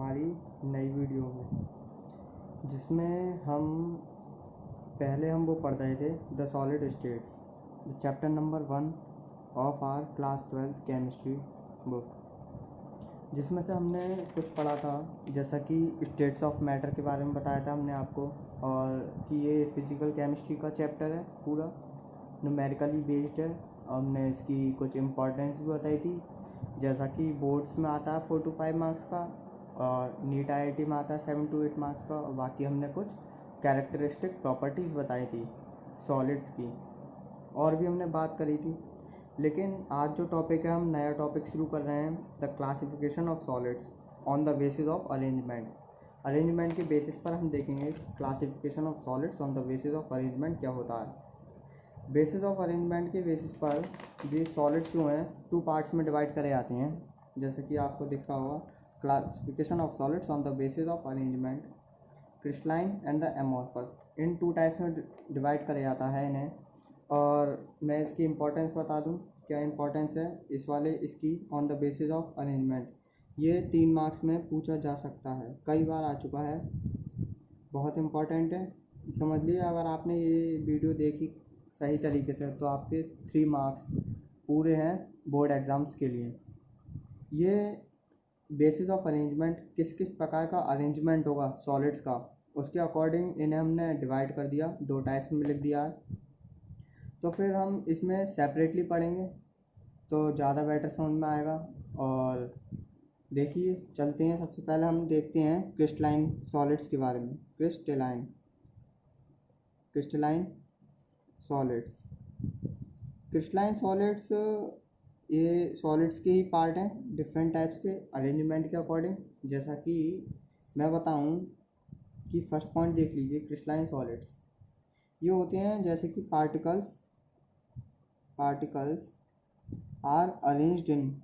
हमारी नई वीडियो में, जिसमें हम वो पढ़ रहे थे the solid states, the chapter number 1 of our class 12th chemistry book, जिसमें से हमने कुछ पढ़ा था जैसा कि स्टेट्स ऑफ मैटर के बारे में बताया था हमने आपको, और कि ये फिज़िकल केमिस्ट्री का चैप्टर है, पूरा न्यूमेरिकली बेस्ड है। हमने इसकी कुछ इम्पोर्टेंस भी बताई थी, जैसा कि बोर्ड्स में आता है 4 to 5 मार्क्स का और नीट IIT में आता है 7 to 8 मार्क्स का। और बाकी हमने कुछ कैरेक्टरिस्टिक प्रॉपर्टीज़ बताई थी सॉलिड्स की, और भी हमने बात करी थी। लेकिन आज जो टॉपिक है, हम नया टॉपिक शुरू कर रहे हैं, the classification of solids on the basis of arrangement. Arrangement के बेसिस पर हम देखेंगे classification of solids on the basis of arrangement क्या होता है। बेसिस ऑफ अरेंजमेंट के बेसिस पर ये सॉलिड्स जो हैं 2 पार्ट्स में डिवाइड करे जाते हैं, जैसे कि आपको दिख रहा होगा। Classification of solids on the basis of arrangement, crystalline and the amorphous, in 2 types में डिवाइड करा जाता है इन्हें। और मैं इसकी इम्पोर्टेंस बता दूं, क्या इम्पोर्टेंस है इसकी on the basis of arrangement. ये 3 मार्क्स में पूछा जा सकता है, कई बार आ चुका है, बहुत इम्पोर्टेंट है। समझ लिए, अगर आपने ये वीडियो देखी सही तरीके से तो आपके 3 मार्क्स पूरे हैं बोर्ड एग्ज़ाम्स के लिए। ये बेसिस ऑफ अरेंजमेंट, किस किस प्रकार का अरेंजमेंट होगा सॉलिड्स का, उसके अकॉर्डिंग इन्हें हमने डिवाइड कर दिया, 2 टाइप्स में लिख दिया है। तो फिर हम इसमें सेपरेटली पढ़ेंगे तो ज़्यादा बेटर समझ में आएगा। और देखिए, चलते हैं। सबसे पहले हम देखते हैं क्रिस्टलाइन सॉलिड्स के बारे में। क्रिस्टलाइन सॉलिड्स, क्रिस्टलाइन सॉलिड्स ये सॉलिड्स के ही पार्ट हैं, डिफरेंट टाइप्स के अरेंजमेंट के अकॉर्डिंग। जैसा कि मैं बताऊं कि फर्स्ट पॉइंट देख लीजिए, क्रिस्टलाइन सॉलिड्स ये होते हैं जैसे कि particles are arranged in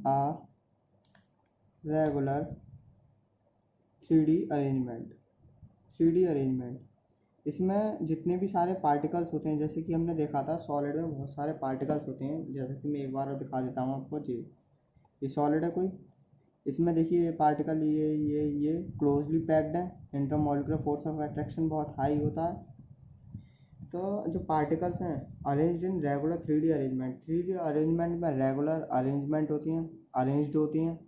a regular 3D arrangement. इसमें जितने भी सारे पार्टिकल्स होते हैं, जैसे कि हमने देखा था सॉलिड में बहुत सारे पार्टिकल्स होते हैं, जैसे कि मैं एक बार और दिखा देता हूँ आपको जी। ये सॉलिड है कोई, इसमें देखिए ये पार्टिकल ये क्लोजली पैक्ड है, इंटरमॉलिक्यूलर फोर्स ऑफ अट्रैक्शन बहुत हाई होता है। तो जो पार्टिकल्स हैं arranged in regular 3D arrangement, 3D arrangement में रेगुलर अरेंजमेंट होती हैं, अरेंज्ड होती हैं।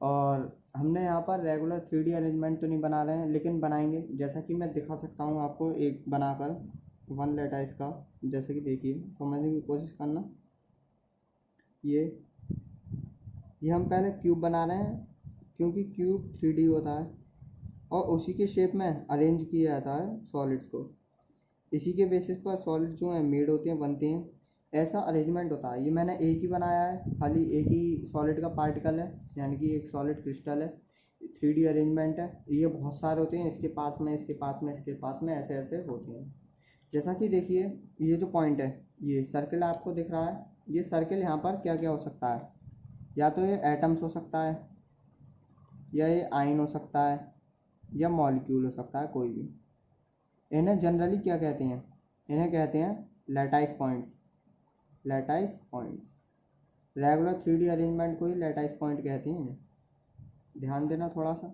और हमने यहाँ पर रेगुलर 3D अरेंजमेंट तो नहीं बना रहे हैं, लेकिन बनाएंगे। जैसा कि मैं दिखा सकता हूँ आपको एक बनाकर 1 लेटाइस का, जैसे कि देखिए, समझने की कोशिश करना। ये हम पहले क्यूब बना रहे हैं, क्योंकि क्यूब 3D होता है और उसी के शेप में अरेंज किया जाता है सॉलिड्स को। इसी के बेसिस पर सॉलिड जो हैं मेड होते हैं, बनते हैं, ऐसा अरेंजमेंट होता है। ये मैंने एक ही बनाया है, खाली एक ही सॉलिड का पार्टिकल है, यानी कि एक सॉलिड क्रिस्टल है। 3D अरेंजमेंट है। ये बहुत सारे होते हैं, इसके पास में, इसके पास में, इसके पास में, ऐसे ऐसे होते हैं। जैसा कि देखिए, ये जो पॉइंट है, ये सर्किल आपको दिख रहा है। ये सर्किल यहाँ पर क्या क्या हो सकता है, या तो ये एटम्स हो सकता है, या ये आयन हो सकता है, या मॉलिक्यूल हो सकता है, कोई भी। इन्हें जनरली क्या कहते हैं, इन्हें कहते हैं लैटाइस पॉइंट्स। रेगुलर 3D अरेंजमेंट को ही लैटाइस पॉइंट कहते हैं इन्हें, ध्यान देना थोड़ा सा।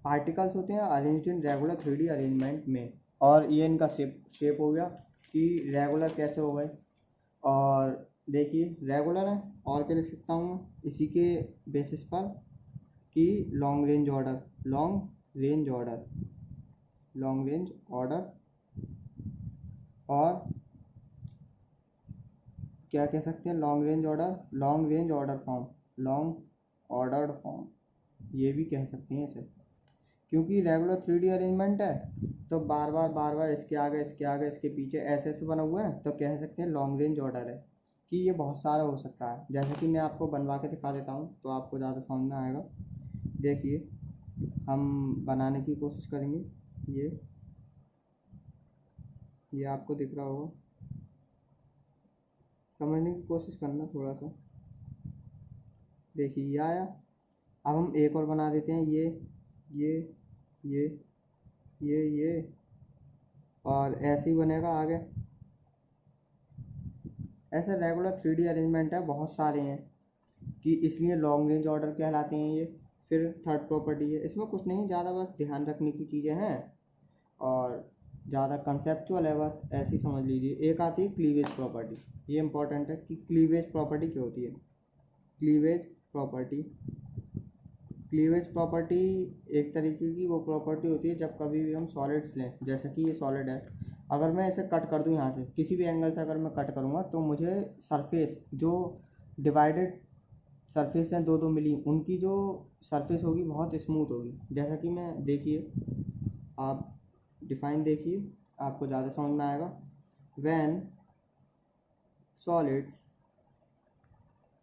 पार्टिकल्स होते हैं arranged in regular 3D arrangement में, और ये इनका शेप हो गया कि रेगुलर कैसे हो गए। और देखिए रेगुलर है, और क्या लिख सकता हूँ मैं इसी के बेसिस पर कि लॉन्ग रेंज ऑर्डर, और क्या कह सकते हैं, लॉन्ग रेंज ऑर्डर्ड फॉर्म, ये भी कह सकते हैं इसे। क्योंकि रेगुलर 3D अरेंजमेंट है तो बार बार इसके आगे इसके पीछे ऐसे ऐसे बना हुआ है, तो कह सकते हैं लॉन्ग रेंज ऑर्डर है, कि ये बहुत सारा हो सकता है। जैसे कि मैं आपको बनवा के दिखा देता हूँ तो आपको ज़्यादा समझ में आएगा। देखिए, हम बनाने की कोशिश करेंगे। ये आपको दिख रहा होगा, समझने की कोशिश करना थोड़ा सा। देखिए ये आया। अब हम एक और बना देते हैं, ये और ऐसे ही बनेगा आगे। ऐसे रेगुलर 3D अरेंजमेंट है, बहुत सारे हैं। कि इसलिए लॉन्ग रेंज ऑर्डर कहलाते हैं ये। फिर थर्ड प्रॉपर्टी है, इसमें कुछ नहीं ज़्यादा, बस ध्यान रखने की चीज़ें हैं और ज़्यादा कंसेप्चुअल है, बस ऐसी समझ लीजिए। एक आती है क्लीवेज प्रॉपर्टी, ये इंपॉर्टेंट है कि क्लीवेज प्रॉपर्टी क्या होती है। क्लीवेज प्रॉपर्टी एक तरीके की वो प्रॉपर्टी होती है जब कभी भी हम सॉलिड्स लें, जैसे कि ये सॉलिड है, अगर मैं इसे कट कर दूं यहाँ से किसी भी एंगल से, अगर मैं कट करूँगा तो मुझे सरफेस जो डिवाइडेड सरफेस हैं दो मिली, उनकी जो सरफेस होगी बहुत स्मूथ होगी। जैसा कि मैं, देखिए आप डिफाइन देखिए, आपको ज़्यादा समझ में आएगा। When solids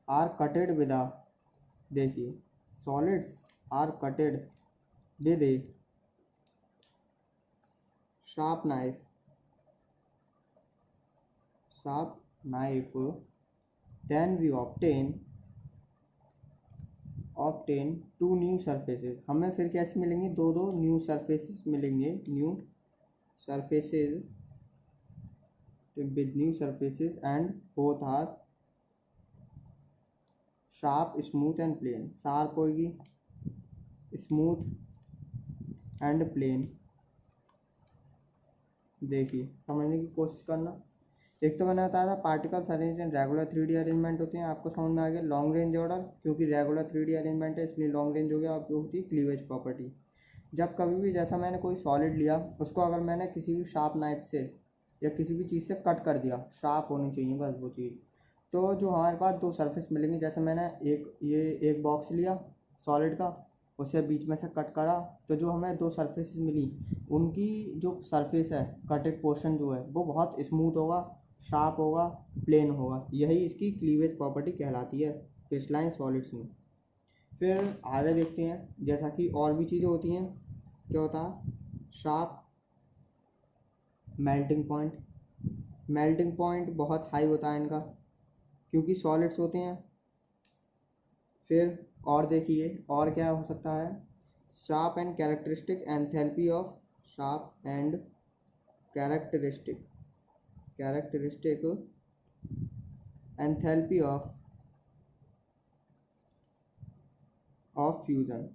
are cutted with a, देखिए solids are cutted with a sharp knife, then we obtain two new surfaces। हमें फिर कैसे मिलेंगे, दो न्यू सरफेसेस मिलेंगे, new surfaces with new surfaces and both are sharp, smooth and plain। Sharp होगी, smooth and plane. देखिए समझने की कोशिश करना। एक तो मैंने बताया था particles arrange in regular 3D arrangement होते हैं, आपको समझ में आ गया। लॉन्ग रेंज ऑर्डर, क्योंकि रेगुलर 3D अरेंजमेंट है इसलिए लॉन्ग रेंज हो गया। आपकी होती है क्लीवेज प्रॉपर्टी। जब कभी भी, जैसा मैंने कोई सॉलिड लिया, उसको अगर मैंने किसी भी शार्प नाइफ से या किसी भी चीज़ से कट कर दिया, शार्प होनी चाहिए बस वो चीज़, तो जो हमारे पास दो सरफेस मिलेंगी, जैसे मैंने एक बॉक्स लिया सॉलिड का, उसे बीच में से कट करा, तो जो हमें दो सरफेस मिली, उनकी जो सरफेस है, कटेड पोर्शन जो है वो बहुत स्मूथ होगा, शार्प होगा, प्लेन होगा। यही इसकी क्लीवेज प्रॉपर्टी कहलाती है क्रिस्टलाइन सॉलिड्स में। फिर आगे देखते हैं, जैसा कि और भी चीज़ें होती हैं। क्या होता है, शार्प मेल्टिंग पॉइंट बहुत हाई होता है इनका, क्योंकि सॉलिड्स होते हैं। फिर और देखिए और क्या हो सकता है, sharp and characteristic enthalpy of enthalpy of fusion.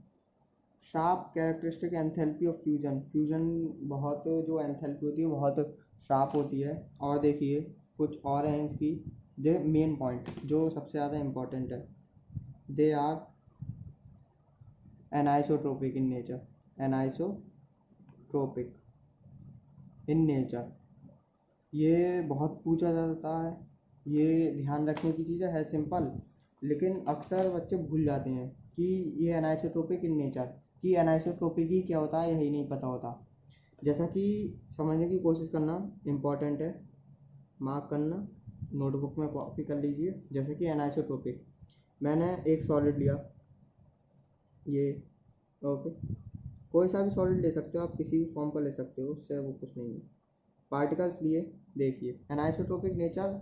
Sharp characteristic enthalpy of fusion बहुत, जो एंथैल्पी होती है बहुत शार्प होती है। और देखिए कुछ और हैं इसकी, जो मेन पॉइंट जो सबसे ज़्यादा इम्पोर्टेंट है, they are anisotropic in nature. ये बहुत पूछा जाता है, ये ध्यान रखने की चीज़ है सिंपल, लेकिन अक्सर बच्चे भूल जाते हैं कि ये एनाइसोट्रोपिक इन नेचर, कि एनाइसोट्रोपिक ही क्या होता है यही नहीं पता होता। जैसा कि समझने की कोशिश करना, इम्पॉर्टेंट है, मार्क करना, नोटबुक में कॉपी कर लीजिए। जैसे कि एनाइसोट्रोपिक, मैंने एक सॉलिड लिया, ये ओके, कोई सा भी सॉलिड ले सकते हो आप, किसी भी फॉर्म का ले सकते हो, उससे वो कुछ नहीं है। पार्टिकल्स लिए, देखिए एनाइसोट्रोपिक नेचर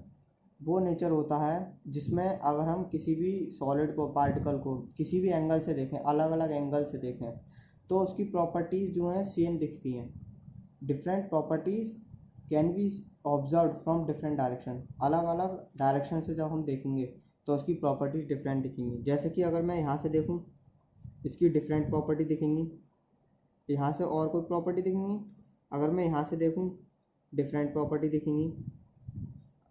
वो नेचर होता है जिसमें अगर हम किसी भी सॉलिड को, पार्टिकल को किसी भी एंगल से देखें, अलग अलग एंगल से देखें, तो उसकी प्रॉपर्टीज़ जो हैं सेम दिखती हैं। Different properties can be observe from different direction. अलग अलग डायरेक्शन से जब हम देखेंगे तो उसकी प्रॉपर्टीज़ डिफरेंट दिखेंगी। जैसे कि अगर मैं यहाँ से देखूँ, इसकी डिफरेंट प्रॉपर्टी दिखेंगी, यहाँ से और कोई प्रॉपर्टी दिखेंगी, अगर मैं यहाँ से देखूँ डिफरेंट प्रॉपर्टी दिखेंगी।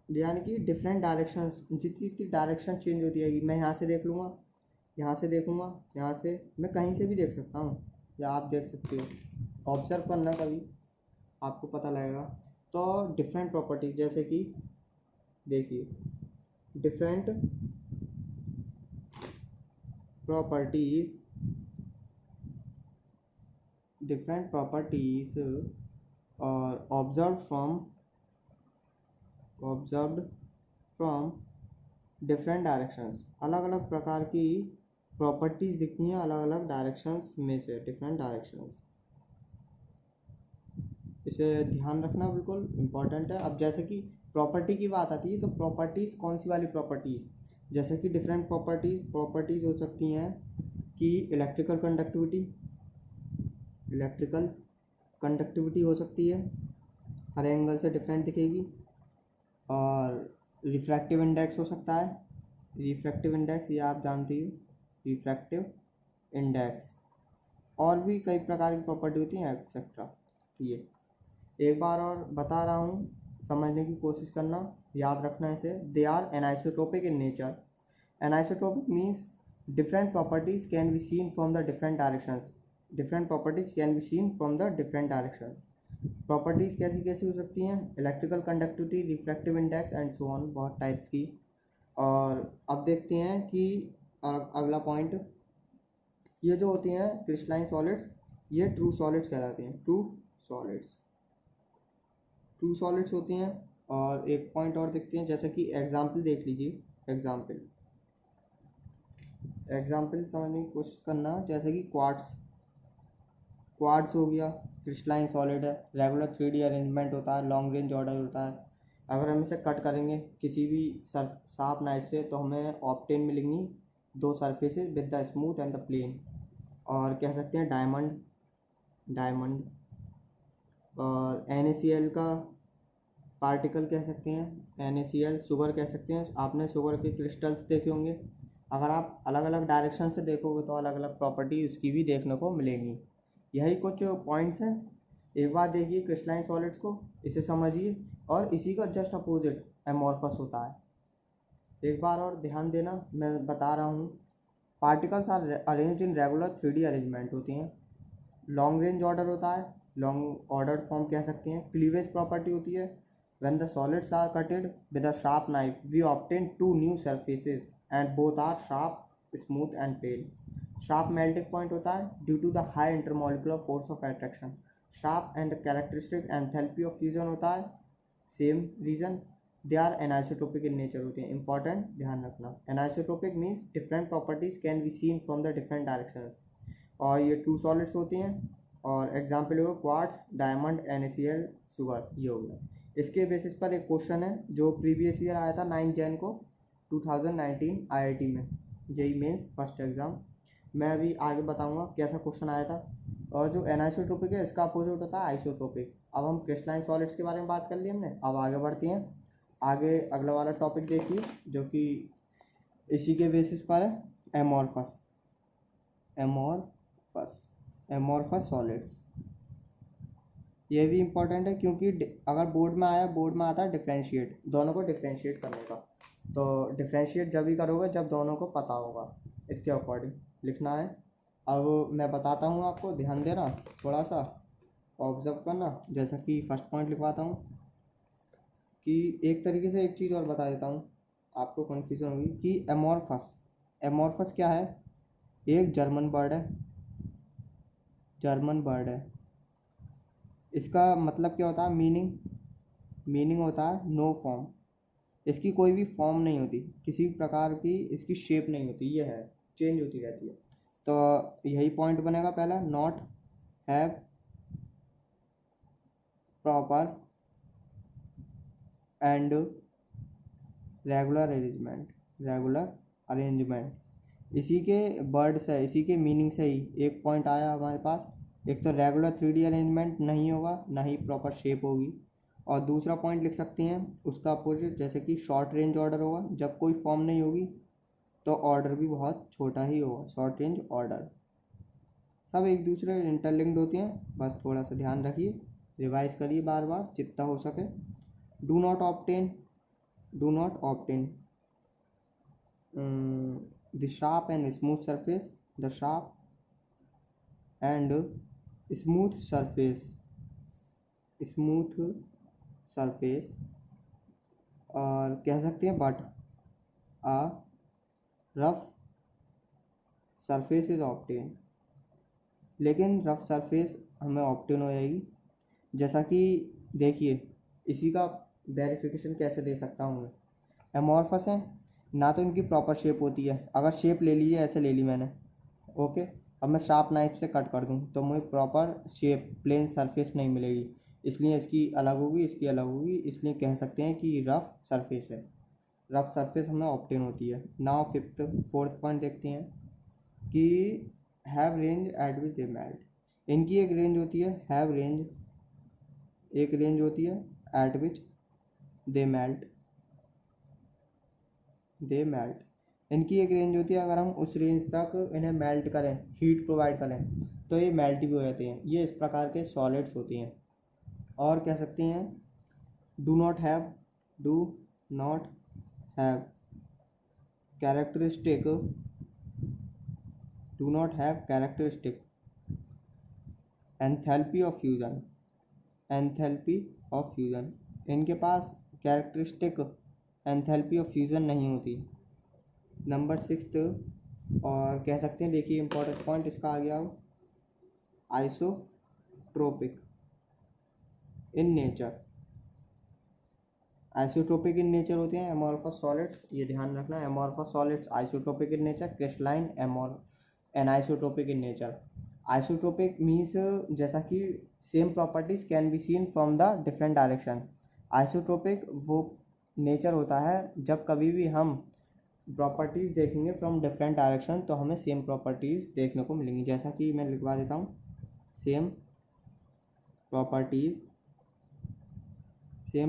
यानी कि डिफरेंट डायरेक्शन, जितनी डायरेक्शन चेंज होती है, मैं यहाँ से देख लूँगा, यहाँ से देखूँगा, यहाँ से, मैं कहीं से भी देख सकता हूँ, या आप देख सकते हो। ऑब्जर्व करना कभी, आपको पता लगेगा। तो डिफरेंट प्रॉपर्टीज, जैसे कि देखिए डिफरेंट प्रॉपर्टीज और ऑब्जर्व्ड फ्रॉम डिफरेंट डायरेक्शंस। अलग अलग प्रकार की प्रॉपर्टीज़ दिखती हैं अलग अलग डायरेक्शंस में से, डिफरेंट डायरेक्शंस। इसे ध्यान रखना, बिल्कुल इम्पॉर्टेंट है। अब जैसे कि प्रॉपर्टी की बात आती है, तो प्रॉपर्टीज़ कौन सी वाली प्रॉपर्टीज़, जैसे कि डिफरेंट प्रॉपर्टीज़ हो सकती हैं कि इलेक्ट्रिकल कंडक्टिविटी हो सकती है, हर एंगल से डिफरेंट दिखेगी। और रिफ्रैक्टिव इंडेक्स हो सकता है, रिफ्रैक्टिव इंडेक्स ये आप जानते हो, रिफ्रैक्टिव इंडेक्स। और भी कई प्रकार की प्रॉपर्टी होती हैं एक्सेट्रा। ये एक बार और बता रहा हूँ, समझने की कोशिश करना, याद रखना इसे। They are anisotropic in nature. Anisotropic means different properties can be seen from the different directions. Different properties can be seen from the different direction. Properties कैसी कैसी हो सकती हैं? Electrical conductivity, refractive index and so on, बहुत types की। और अब देखते हैं कि अगला पॉइंट, ये जो होती हैं क्रिस्टलाइन सॉलिड्स, ये ट्रू सॉलिड्स कहलाती हैं। ट्रू सॉलिड्स होती हैं। और एक पॉइंट और देखते हैं, जैसे कि एग्जाम्पल देख लीजिए। एग्जाम्पल समझने की कोशिश करना, जैसे कि क्वार्ट्स हो गया, क्रिस्टलाइन सॉलिड है, रेगुलर 3D अरेंजमेंट होता है, लॉन्ग रेंज ऑर्डर होता है। अगर हम इसे कट करेंगे किसी भी शार्प नाइफ से तो हमें ऑप्टेन मिलेंगी दो surfaces with the smooth and the plain. और कह सकते हैं डायमंड और NaCl का पार्टिकल कह सकते हैं, NaCl। शुगर कह सकते हैं, आपने शुगर के क्रिस्टल्स देखे होंगे। अगर आप अलग अलग डायरेक्शन से देखोगे तो अलग अलग प्रॉपर्टी उसकी भी देखने को मिलेंगी। यही कुछ पॉइंट्स हैं। एक बार देखिए क्रिस्टलाइन सॉलिड्स को, इसे समझिए। और इसी का जस्ट अपोजिट एमॉर्फस होता है। एक बार और ध्यान देना, मैं बता रहा हूँ। Particles are arranged in regular 3D arrangement होती हैं। लॉन्ग रेंज ऑर्डर होता है, लॉन्ग ऑर्डर फॉर्म कह सकते हैं। क्लीवेज प्रॉपर्टी होती है। When the solids are cutted with a sharp knife we obtain two new surfaces and both are sharp, smooth and plain. Sharp melting point होता है due to the high intermolecular force of attraction. Sharp and characteristic enthalpy of fusion होता है, same reason. They are anisotropic in nature होते हैं। Important ध्यान रखना, anisotropic means different properties can be seen from the different direction. और ये true solids होती हैं। और एग्जाम्पल हो क्वार्ट्स, डायमंड, NaCl, शुगर, ये हो गया। इसके बेसिस पर एक क्वेश्चन है जो प्रीवियस ईयर आया था 9 जैन को 2019 IIT में, जेई मेंस फर्स्ट एग्ज़ाम। मैं अभी आगे बताऊंगा कैसा क्वेश्चन आया था। और जो एनाइसोट्रोपिक है इसका अपोजिट होता है आइसोट्रोपिक। अब हम क्रिस्टलाइन सॉलिड्स के बारे में बात कर ली हमने, अब आगे बढ़ते हैं। आगे अगला वाला टॉपिक देखिए जो कि इसी के बेसिस पर है, एमॉर्फस सॉलिड्स। ये भी इम्पोर्टेंट है क्योंकि अगर बोर्ड में आता है डिफ्रेंशिएट, दोनों को डिफ्रेंशिएट करने का। तो डिफ्रेंशिएट जब भी करोगे जब दोनों को पता होगा, इसके अकॉर्डिंग लिखना है। अब मैं बताता हूँ आपको, ध्यान देना, थोड़ा सा ऑब्जर्व करना। जैसा कि फर्स्ट पॉइंट लिखवाता हूँ कि एक तरीके से एक चीज़ और बता देता हूँ, आपको कन्फ्यूजन होगी कि एमॉर्फस क्या है। एक जर्मन वर्ड है। इसका मतलब क्या होता है? मीनिंग होता है नो फॉर्म। इसकी कोई भी फॉर्म नहीं होती, किसी प्रकार की इसकी शेप नहीं होती, ये है, चेंज होती रहती है। तो यही पॉइंट बनेगा पहला, not have proper and regular arrangement. इसी के वर्ड से, इसी के मीनिंग से ही एक पॉइंट आया हमारे पास। एक तो रेगुलर 3D अरेंजमेंट नहीं होगा, ना ही प्रॉपर शेप होगी। और दूसरा पॉइंट लिख सकते हैं उसका अपोजिट, जैसे कि शॉर्ट रेंज ऑर्डर होगा। जब कोई फॉर्म नहीं होगी तो ऑर्डर भी बहुत छोटा ही होगा, शॉर्ट रेंज ऑर्डर। सब एक दूसरे इंटरलिंक्ड होती हैं, बस थोड़ा सा ध्यान रखिए, रिवाइज करिए बार बार जितना हो सके। Do not obtain the sharp and smooth surface, the sharp and smooth surface, और कह सकते हैं but a rough surface is obtained। लेकिन रफ सरफेस हमें ऑप्टेन हो जाएगी। जैसा कि देखिए, इसी का वेरिफिकेशन कैसे दे सकता हूँ मैं। एमॉर्फस है ना, तो इनकी प्रॉपर शेप होती है। अगर शेप ले ली है, ऐसे ले ली मैंने, ओके। अब मैं शार्प नाइफ से कट कर दूँ तो मुझे प्रॉपर शेप, प्लेन सरफेस नहीं मिलेगी, इसलिए इसकी अलग होगी, इसकी अलग होगी। इसलिए कह सकते हैं कि रफ सरफेस है, रफ सरफेस हमें ऑप्टेन होती है। नाउ फोर्थ पॉइंट देखते हैं कि have range at which they melt. इनकी एक रेंज होती है, एक रेंज होती है एट विच दे मेल्ट। इनकी एक रेंज होती है, अगर हम उस रेंज तक इन्हें मेल्ट करें, हीट प्रोवाइड करें, तो ये मेल्ट भी हो जाते हैं। ये इस प्रकार के सॉलिड्स होती हैं। और कह सकते हैं do not have characteristic enthalpy of fusion. इनके पास कैरेक्टरिस्टिक एंथैल्पी ऑफ फ्यूज़न नहीं होती। नंबर 6 और कह सकते हैं, देखिए इंपॉर्टेंट पॉइंट इसका आ गया, आइसोट्रोपिक इन नेचर होते हैं एमोर्फस सॉलिड्स। ये ध्यान रखना, amorphous solids isotropic in nature, crystalline anisotropic in nature. Isotropic means जैसा कि same properties can be seen from the different direction. Isotropic वो नेचर होता है जब कभी भी हम प्रॉपर्टीज़ देखेंगे फ्रॉम डिफरेंट डायरेक्शन तो हमें सेम प्रॉपर्टीज़ देखने को मिलेंगी। जैसा कि मैं लिखवा देता हूँ, same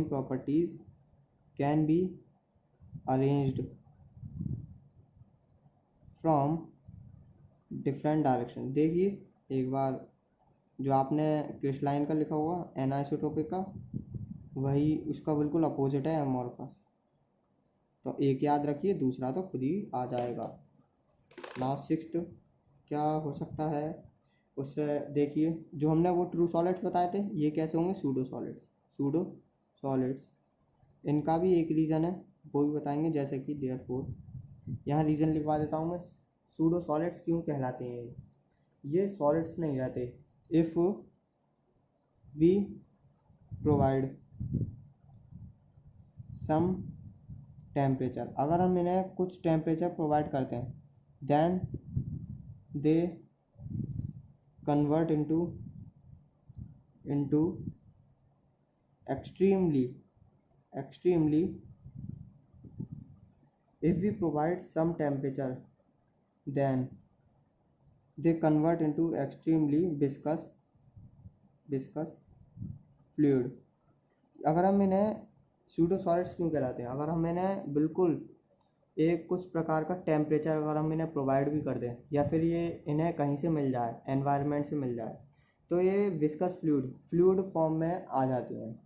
properties can be arranged from different direction. देखिए एक बार, जो आपने क्रिस्टलाइन का लिखा हुआ एनाइसोट्रोपिक का, वही उसका बिल्कुल अपोजिट है एमोर्फस। तो एक याद रखिए, दूसरा तो खुद ही आ जाएगा। नाउ 6 क्या हो सकता है उससे, देखिए जो हमने वो ट्रू सॉलिड्स बताए थे, ये कैसे होंगे, सूडो सॉलिड्स। इनका भी एक रीज़न है, वो भी बताएंगे, जैसे कि देयरफॉर। यहाँ रीज़न लिखवा देता हूँ मैं, सूडो सॉलिड्स क्यों कहलाते हैं। ये सॉलिड्स नहीं रहते if we provide some temperature. अगर हम इन्हें कुछ टेम्परेचर प्रोवाइड करते हैं, then they convert into extremely if we provide some temperature, then they convert into extremely viscous fluid। अगर हम इन्हें सूडो सॉलिड्स क्यों कहलाते हैं, अगर हम इन्हें बिल्कुल एक कुछ प्रकार का टेम्परेचर अगर हम इन्हें प्रोवाइड भी कर दें, या फिर ये इन्हें कहीं से मिल जाए, एनवायरनमेंट से मिल जाए, तो ये विस्कस फ्लूइड फॉर्म में आ जाते हैं।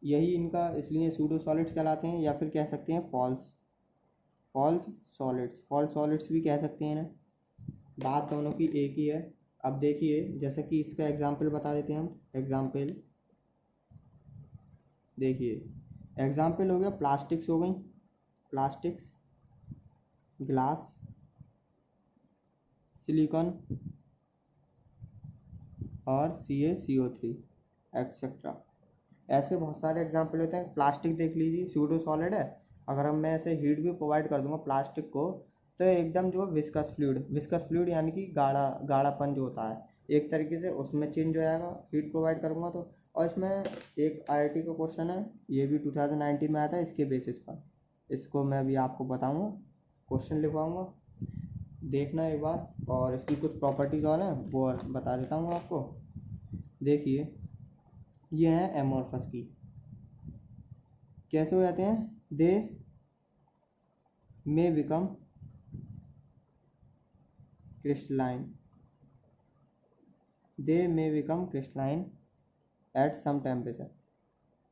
यही इनका इसलिए सूडो सॉलिड्स कहलाते हैं, या फिर कह सकते हैं फॉल्स सॉलिड्स भी कह सकते हैं ना। बात दोनों की एक ही है। अब देखिए, जैसे कि इसका एग्जांपल बता देते हैं हम। एग्जांपल देखिए, एग्जांपल हो गया प्लास्टिक्स हो गई, प्लास्टिक्स, ग्लास, सिलिकॉन और CaCO3 एक्सेट्रा। ऐसे बहुत सारे एग्जांपल होते हैं। प्लास्टिक देख लीजिए, सूडो सॉलिड है। अगर हम मैं ऐसे हीट भी प्रोवाइड कर दूंगा प्लास्टिक को, तो एकदम जो विस्कस फ्लूइड यानी कि गाढ़ापन जो होता है, एक तरीके से उसमें चेंज हो जाएगा हीट प्रोवाइड करूँगा तो। और इसमें एक IIT का क्वेश्चन है, ये भी 2019 में आया था, इसके बेसिस पर इसको मैं भी आपको बताऊँगा, क्वेश्चन लिखवाऊँगा, देखना एक बार। और इसकी कुछ प्रॉपर्टीज़ और हैं, वो बता देता हूँ आपको। देखिए, ये हैं एमोर्फस की, कैसे हो जाते हैं, they may become crystalline at some temperature.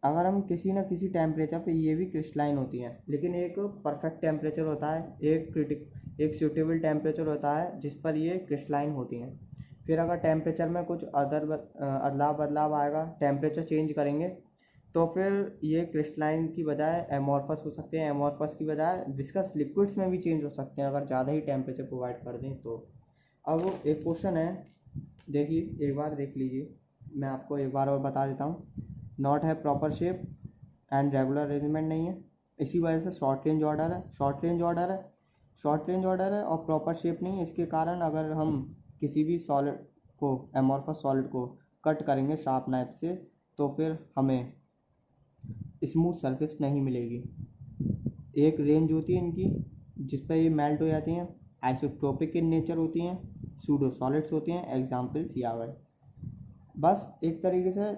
अगर हम किसी न किसी टेम्परेचर पे ये भी क्रिस्टलाइन होती हैं, लेकिन एक परफेक्ट टेम्परेचर होता है, एक सूटेबल टेम्परेचर होता है जिस पर ये क्रिस्टलाइन होती हैं। फिर अगर टेम्परेचर में कुछ बदलाव आएगा, टेम्परेचर चेंज करेंगे, तो फिर ये क्रिस्टलाइन की बजाय एमोर्फस हो सकते हैं, एमोर्फस की बजाय विस्कस लिक्विड्स में भी चेंज हो सकते हैं अगर ज़्यादा ही टेम्परेचर प्रोवाइड कर दें तो। अब एक क्वेश्चन है, देखिए एक बार देख लीजिए, मैं आपको एक बार और बता देता हूँ। नॉट है proper shape and regular arrangement नहीं है, इसी वजह से शॉर्ट रेंज ऑर्डर है और प्रॉपर शेप नहीं है। इसके कारण अगर हम किसी भी सॉलिड को, एमोर्फस सॉलिड को कट करेंगे शार्प नाइफ से, तो फिर हमें स्मूथ सरफेस नहीं मिलेगी। एक रेंज होती है इनकी जिस पर ये मेल्ट हो जाती हैं, आइसोट्रोपिक इन नेचर होती हैं, सूडो सॉलिड्स होती हैं। एग्जाम्पल्स ये आ गए। बस एक तरीके से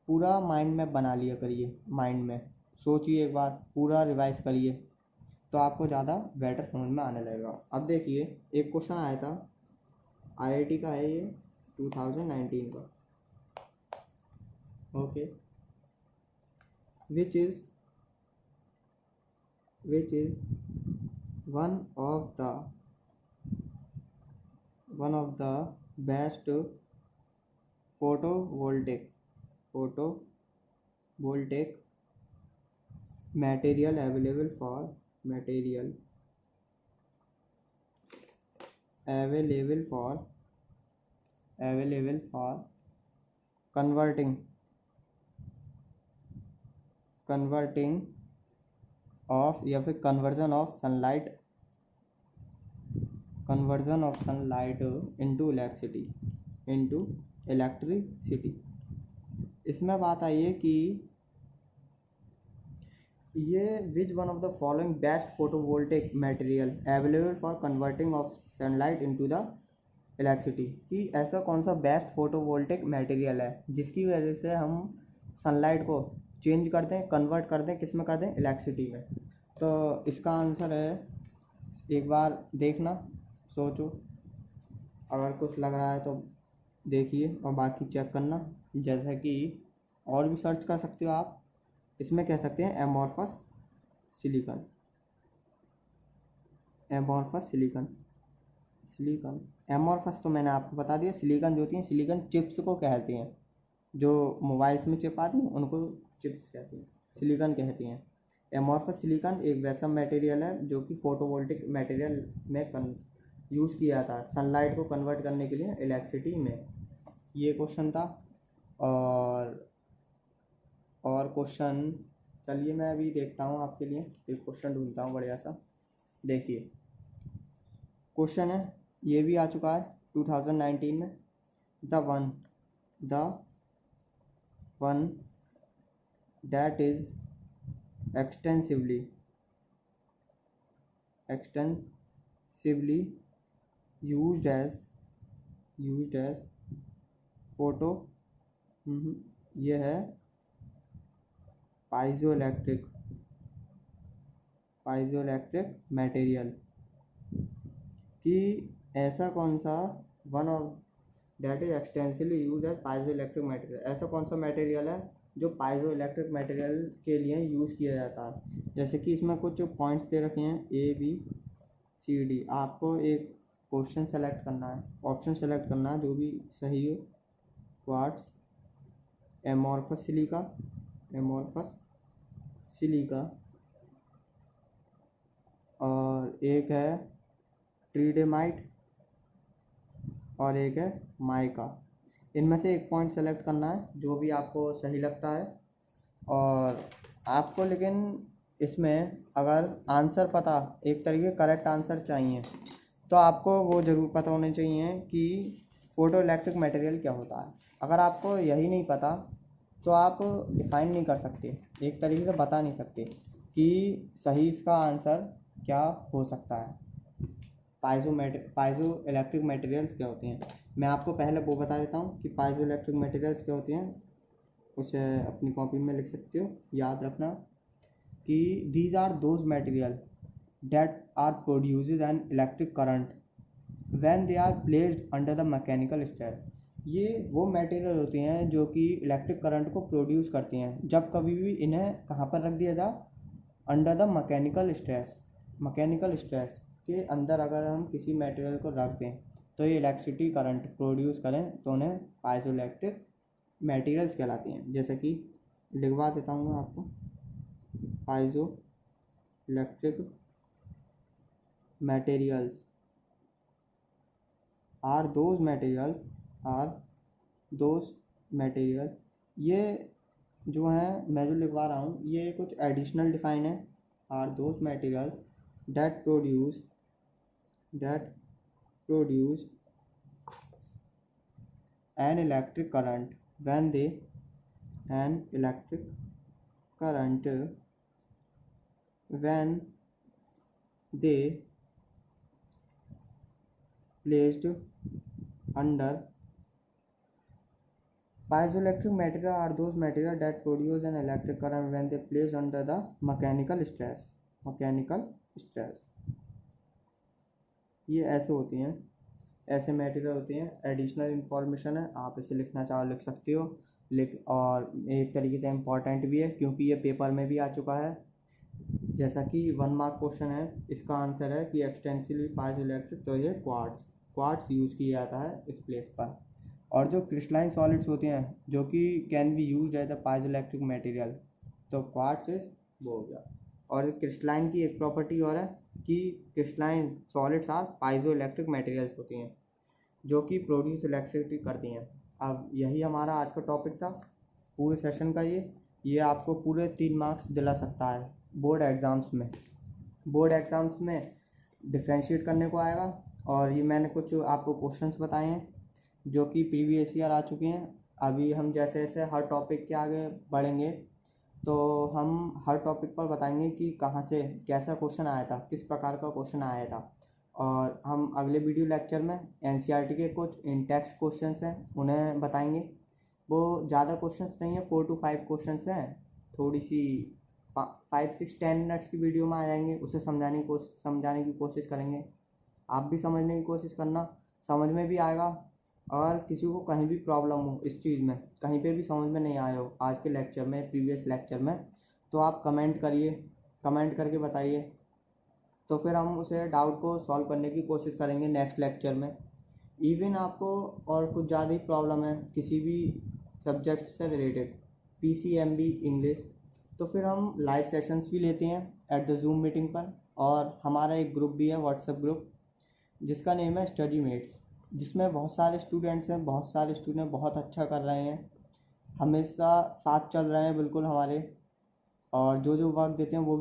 पूरा माइंड में बना लिया करिए, माइंड में सोचिए एक बार, पूरा रिवाइज करिए, तो आपको ज़्यादा बेटर समझ में आने लगेगा। अब देखिए एक क्वेश्चन आया था, आईआईटी का है ये, 2019 का। Okay, which is one of the best photovoltaic material available for converting of या फिर conversion of sunlight into electricity। इसमें बात आई है कि ये which one of the following best photovoltaic material available for converting of sunlight into the electricity, कि ऐसा कौन सा बेस्ट फोटोवोल्टिक मटेरियल है जिसकी वजह से हम सनलाइट को चेंज कर दें, कन्वर्ट कर दें, किस में कर दें, इलेक्ट्रिसिटी में। तो इसका आंसर है, एक बार देखना, सोचो, अगर कुछ लग रहा है तो देखिए और बाकी चेक करना। जैसा कि और भी सर्च कर सकते हो आप, इसमें कह सकते हैं एमॉर्फस सिलिकॉन। एमॉर्फस तो मैंने आपको बता दिया। सिलिकॉन जो होती हैं, सिलिकॉन चिप्स को कहते हैं, जो मोबाइल्स में चिप आती हैं उनको चिप्स कहते हैं, सिलिकॉन कहते हैं। एमॉर्फस सिलिकॉन एक वैसा मटेरियल है जो कि फोटोवोल्टिक मटेरियल में यूज़ किया था सनलाइट को कन्वर्ट करने के लिए इलेक्ट्रिसिटी में। ये क्वेश्चन था। और क्वेश्चन, चलिए मैं अभी देखता हूँ आपके लिए, एक क्वेश्चन ढूंढता हूँ बढ़िया सा। देखिए क्वेश्चन है, ये भी आ चुका है 2019 में। The one that is extensively used as photo, ये है पाइजोइलेक्ट्रिक मटेरियल, कि ऐसा कौन सा one of that is extensively use as piezoelectric material, ऐसा कौन सा मटेरियल है जो पाइजोइलेक्ट्रिक मटेरियल के लिए यूज़ किया जाता है। जैसे कि इसमें कुछ पॉइंट्स दे रखे हैं ABCD, आपको एक क्वेश्चन सेलेक्ट करना है, ऑप्शन सेलेक्ट करना है जो भी सही हो। क्वार्ट्ज, एमॉर्फस सिलिका, और एक है ट्रीडेमाइट, और एक है माइका। इनमें से एक पॉइंट सेलेक्ट करना है जो भी आपको सही लगता है। और आपको लेकिन इसमें अगर आंसर पता, एक तरीके करेक्ट आंसर चाहिए, तो आपको वो ज़रूर पता होने चाहिए कि फोटो इलेक्ट्रिक मटेरियल क्या होता है। अगर आपको यही नहीं पता तो आप डिफ़ाइन नहीं कर सकते, एक तरीके से बता नहीं सकते कि सही इसका आंसर क्या हो सकता है। पाइजो इलेक्ट्रिक मटेरियल्स क्या होते हैं, मैं आपको पहले वो बता देता हूँ कि पाइजो इलेक्ट्रिक मटेरियल्स क्या होते हैं। उसे अपनी कॉपी में लिख सकते हो, याद रखना कि these are those material that are produces an electric current when they are placed under the mechanical stress. ये वो मटेरियल होते हैं जो कि इलेक्ट्रिक करंट को प्रोड्यूस करते हैं जब कभी भी इन्हें कहाँ पर रख दिया जाए, अंडर द मैकेनिकल स्ट्रेस के अंदर अगर हम किसी मटेरियल को रख दें तो ये इलेक्ट्रिसिटी करंट प्रोड्यूस करें तो उन्हें पाइजोइलेक्ट्रिक मटेरियल्स कहलाते हैं। जैसे कि लिखवा देता हूँ मैं आपको, piezo electric materials are those materials, ये जो हैं मैं जो लिखवा रहा हूँ ये कुछ एडिशनल डिफाइन है। Are those materials that produce an electric current when they placed under piezoelectric material are those material that produce an electric current when they placed under the mechanical stress, ये ऐसे होती हैं, ऐसे material होती हैं। Additional information है, आप इसे लिखना चाहो लिख सकते हो, और एक तरीके से इम्पॉर्टेंट भी है क्योंकि ये पेपर में भी आ चुका है। जैसा कि 1 मार्क क्वेश्चन है, इसका आंसर है कि एक्सटेंसिवली पाइजोइलेक्ट्रिक, तो ये क्वार्ट्स यूज किया जाता है इस प्लेस पर। और जो क्रिस्टलाइन सॉलिड्स होते हैं जो कि can be use as a piezoelectric material, तो क्वार्ट्स इज वो हो गया। और क्रिस्टलाइन की एक प्रॉपर्टी और है कि क्रिस्टलाइन सॉलिड्स आर पाइजोइलेक्ट्रिक मटेरियल्स होती हैं जो कि प्रोड्यूस इलेक्ट्रिसिटी करती हैं। अब यही हमारा आज का टॉपिक था पूरे सेशन का। ये आपको पूरे 3 मार्क्स दिला सकता है बोर्ड एग्ज़ाम्स में डिफ्रेंशिएट करने को आएगा। और ये मैंने कुछ आपको क्वेश्चंस बताए हैं जो कि प्रीवियस ईयर आ चुके हैं। अभी हम जैसे जैसे हर टॉपिक के आगे बढ़ेंगे तो हम हर टॉपिक पर बताएंगे कि कहाँ से कैसा क्वेश्चन आया था, किस प्रकार का क्वेश्चन आया था। और हम अगले वीडियो लेक्चर में एनसीईआरटी के कुछ इन टेक्स्ट क्वेश्चंस हैं उन्हें बताएंगे। वो ज़्यादा क्वेश्चंस नहीं है, 4 to 5 क्वेश्चंस हैं, थोड़ी सी 5, 6, 10 मिनट्स की वीडियो में आ जाएंगे। उसे समझाने की कोशिश करेंगे। आप भी समझने की कोशिश करना, समझ में भी आएगा। अगर किसी को कहीं भी प्रॉब्लम हो इस चीज़ में, कहीं पे भी समझ में नहीं आया हो आज के लेक्चर में, प्रीवियस लेक्चर में, तो आप कमेंट करिए, कमेंट करके बताइए, तो फिर हम उसे डाउट को सॉल्व करने की कोशिश करेंगे नेक्स्ट लेक्चर में। इवन आपको और कुछ ज़्यादा ही प्रॉब्लम है किसी भी सब्जेक्ट से रिलेटेड, PCMB इंग्लिश, तो फिर हम लाइव सेशंस भी लेते हैं एट द जूम मीटिंग पर। और हमारा एक ग्रुप भी है, व्हाट्सएप ग्रुप, जिसका नेम है स्टडी मेट्स, जिसमें बहुत सारे स्टूडेंट्स हैं, बहुत सारे स्टूडेंट बहुत अच्छा कर रहे हैं, हमेशा साथ चल रहे हैं बिल्कुल हमारे, और जो वर्क देते हैं वो